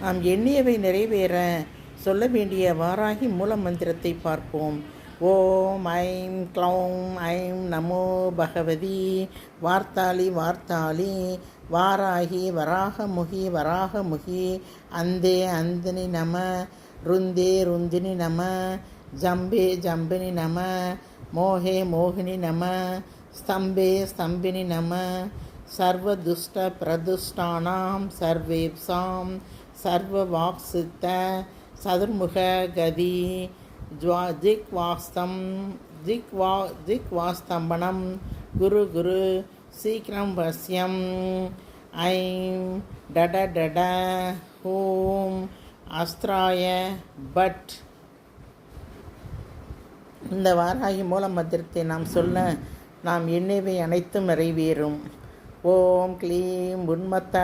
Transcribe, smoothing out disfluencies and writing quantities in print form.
நாம் எண்ணியவை நிறைவேற சொல்ல வேண்டிய வாராகி மூல மந்திரத்தை பார்ப்போம். ஓம் ஐம் க்ளௌம் ஐம் நமோ பகவதி வார்த்தாளி வார்த்தாளி வாராகி வராகமுகி வராகமுகி அந்தே அந்தினி நம ருந்தே ருந்தினி நம ஜம்பே ஜம்பினி நம மோகே மோகினி நம ஸ்தம்பே ஸ்தம்பினி நம சர்வதுஷ்ட பிரதுஷ்டானாம் சர்வேப்சாம் சர்வவாக்சித்த சதுர்முக கதி திக்வாஸ்தம்பனம் குரு குரு சீக்கிரம் வசியம் ஐம் டட டட ஹோம் அஸ்திராய பட். இந்த வாராகி மூல மந்திரத்தை நாம் சொல்ல நாம் எண்ணியவை அனைத்தும் நிறைவேறும். ஓம் க்ளீம் உன்மத்த